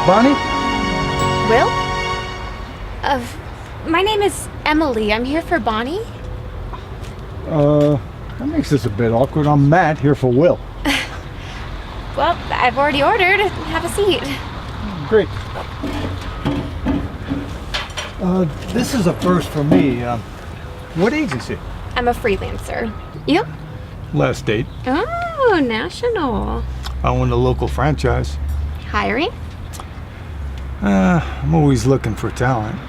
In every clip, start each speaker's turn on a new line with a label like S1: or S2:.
S1: Bonnie?
S2: Will? My name is Emily. I'm here for Bonnie.
S1: That makes this a bit awkward. I'm Matt, here for Will.
S2: Well, I've already ordered. Have a seat.
S1: Great. This is a first for me. What agency?
S2: I'm a freelancer. You?
S1: Last date.
S2: Oh, national.
S1: I own a local franchise.
S2: Hiring?
S1: I'm always looking for talent.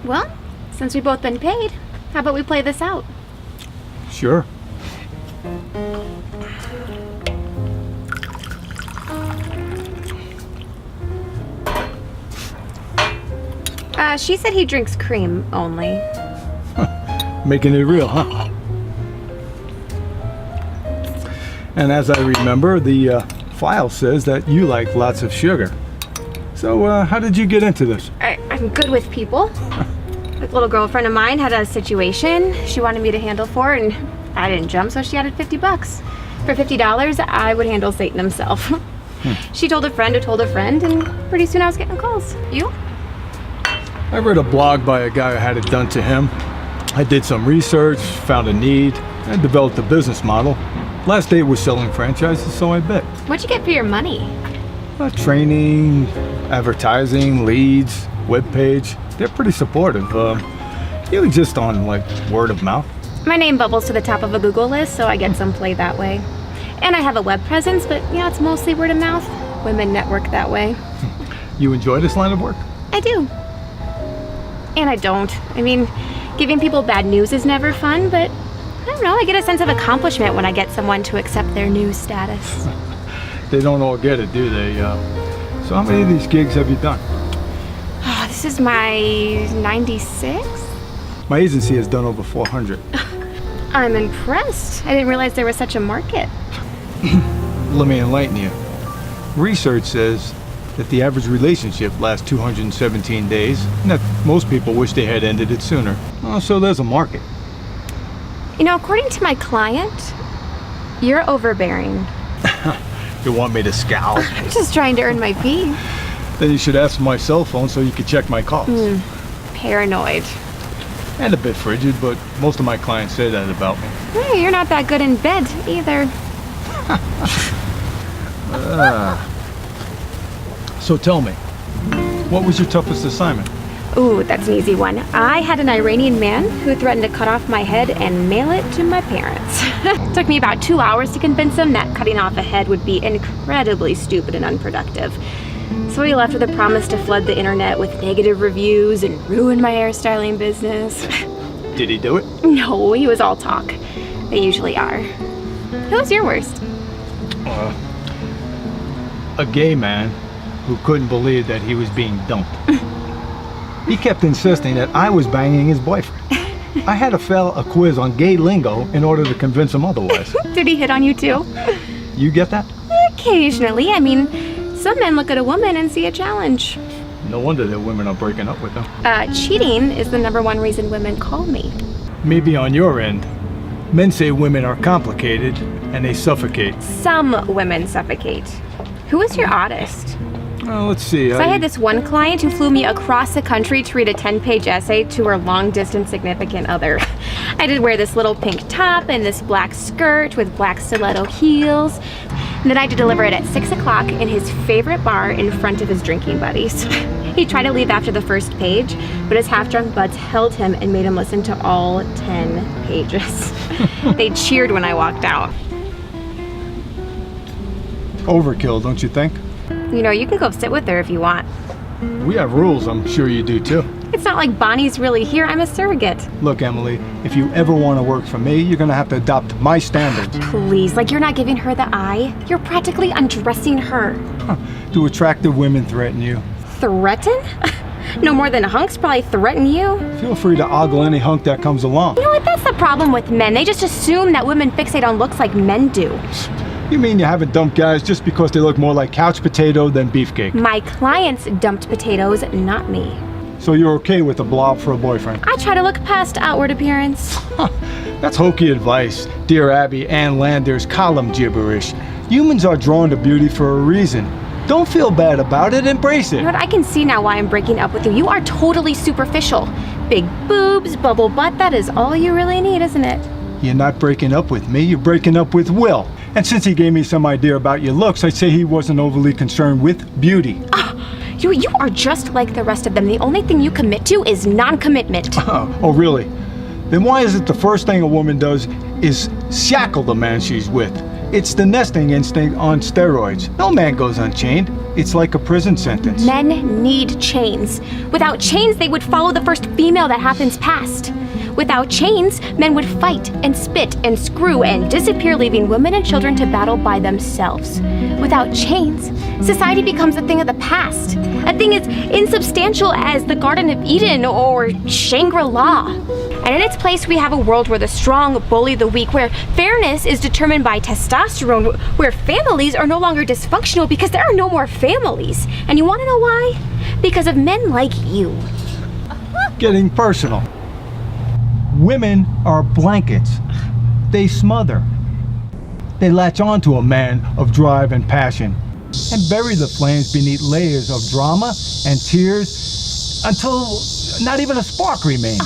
S2: Well, since we've both been paid, how about we play this out?
S1: Sure.
S2: She said he drinks cream only.
S1: Making it real, huh? And as I remember, the file says that you like lots of sugar. So, how did you get into this?
S2: I'm good with people. A little girlfriend of mine had a situation she wanted me to handle for, and I didn't jump, so she added $50. For $50, I would handle Satan himself. She told a friend who told a friend, and pretty soon I was getting calls. You?
S1: I read a blog by a guy who had it done to him. I did some research, found a need, and developed a business model. Last date was selling franchises, so I bet.
S2: What'd you get for your money?
S1: Training, advertising, leads, webpage. They're pretty supportive. Usually just on like word of mouth.
S2: My name bubbles to the top of a Google list, so I get some play that way. And I have a web presence, but yeah, it's mostly word of mouth. Women network that way.
S1: You enjoy this line of work?
S2: I do. And I don't. I mean, giving people bad news is never fun, but I don't know, I get a sense of accomplishment when I get someone to accept their news status.
S1: They don't all get it, do they? So how many of these gigs have you done?
S2: Oh, this is my 96th?
S1: My agency has done over 400.
S2: I'm impressed. I didn't realize there was such a market.
S1: Let me enlighten you. Research says that the average relationship lasts 217 days, and that most people wish they had ended it sooner. So there's a market.
S2: You know, according to my client, you're overbearing.
S1: You want me to scowl?
S2: I'm just trying to earn my fee.
S1: Then you should ask for my cell phone so you can check my calls.
S2: Paranoid.
S1: And a bit frigid, but most of my clients say that about me.
S2: Hey, you're not that good in bed either.
S1: So tell me, what was your toughest assignment?
S2: Ooh, that's an easy one. I had an Iranian man who threatened to cut off my head and mail it to my parents. It took me about 2 hours to convince him that cutting off a head would be incredibly stupid and unproductive. So he left with a promise to flood the internet with negative reviews and ruin my hairstyling business.
S1: Did he do it?
S2: No, he was all talk. They usually are. Who was your worst?
S1: A gay man who couldn't believe that he was being dumped. He kept insisting that I was banging his boyfriend. I had to fail a quiz on gay lingo in order to convince him otherwise.
S2: Did he hit on you too?
S1: You get that?
S2: Occasionally. I mean, some men look at a woman and see a challenge.
S1: No wonder that women are breaking up with them.
S2: Cheating is the #1 reason women call me.
S1: Maybe on your end, men say women are complicated and they suffocate.
S2: Some women suffocate. Who was your oddest?
S1: Well, let's see.
S2: So I had this one client who flew me across the country to read a 10-page essay to her long-distance significant other. I did wear this little pink top and this black skirt with black stiletto heels. And then I had to deliver it at 6 o'clock in his favorite bar in front of his drinking buddies. He tried to leave after the first page, but his half-drunk buds held him and made him listen to all 10 pages. They cheered when I walked out.
S1: Overkill, don't you think?
S2: You know, you can go sit with her if you want.
S1: We have rules, I'm sure you do too.
S2: It's not like Bonnie's really here, I'm a surrogate.
S1: Look, Emily, if you ever want to work for me, you're gonna have to adopt my standards.
S2: Please, like you're not giving her the eye. You're practically undressing her.
S1: Do attractive women threaten you?
S2: Threaten? No more than hunks probably threaten you.
S1: Feel free to ogle any hunk that comes along.
S2: You know what, that's the problem with men. They just assume that women fixate on looks like men do.
S1: You mean you haven't dumped guys just because they look more like couch potato than beefcake?
S2: My clients dumped potatoes, not me.
S1: So you're okay with a blob for a boyfriend?
S2: I try to look past outward appearance.
S1: That's hokey advice. Dear Abby, Ann Landers, column gibberish. Humans are drawn to beauty for a reason. Don't feel bad about it, embrace
S2: You know
S1: it.
S2: what? I can see now why I'm breaking up with you. You are totally superficial. Big boobs, bubble butt, that is all you really need, isn't it?
S1: You're not breaking up with me, you're breaking up with Will. And since he gave me some idea about your looks, I'd say he wasn't overly concerned with beauty.
S2: You are just like the rest of them. The only thing you commit to is non-commitment.
S1: Oh, really? Then why is it the first thing a woman does is shackle the man she's with? It's the nesting instinct on steroids. No man goes unchained. It's like a prison sentence.
S2: Men need chains. Without chains, they would follow the first female that happens past. Without chains, men would fight and spit and screw and disappear, leaving women and children to battle by themselves. Without chains, society becomes a thing of the past, a thing as insubstantial as the Garden of Eden or Shangri-La. And in its place, we have a world where the strong bully the weak, where fairness is determined by testosterone, where families are no longer dysfunctional because there are no more families. And you want to know why? Because of men like you.
S1: Getting personal. Women are blankets. They smother. They latch onto a man of drive and passion and bury the flames beneath layers of drama and tears until not even a spark remains.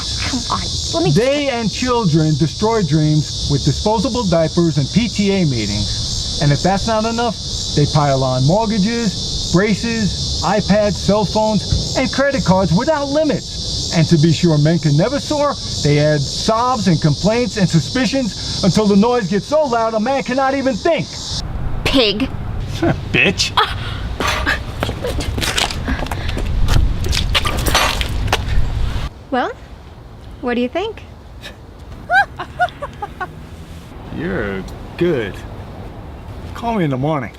S2: Come on, let me...
S1: They and children destroy dreams with disposable diapers and PTA meetings. And if that's not enough, they pile on mortgages, braces, iPads, cell phones, and credit cards without limits. And to be sure men can never soar, they add sobs and complaints and suspicions until the noise gets so loud a man cannot even think.
S2: Pig.
S1: Bitch.
S2: Well, what do you think?
S1: You're good. Call me in the morning.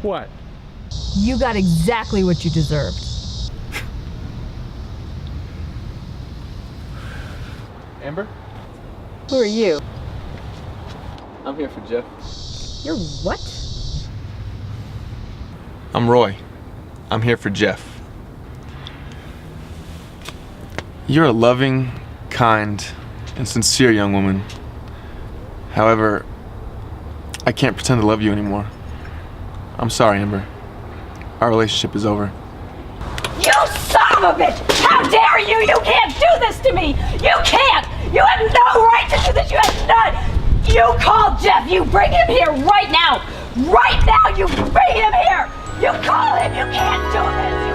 S1: What?
S3: You got exactly what you deserved.
S4: Amber?
S3: Who are you?
S4: I'm here for Jeff.
S3: You're what?
S4: I'm Roy. I'm here for Jeff. You're a loving, kind, and sincere young woman. However, I can't pretend to love you anymore. I'm sorry, Amber. Our relationship is over.
S3: You son of a bitch! How dare you! You can't do this to me! You can't! You have no right to do this! You have none! You call Jeff! You bring him here right now! Right now! You bring him here! You call him! You can't do this!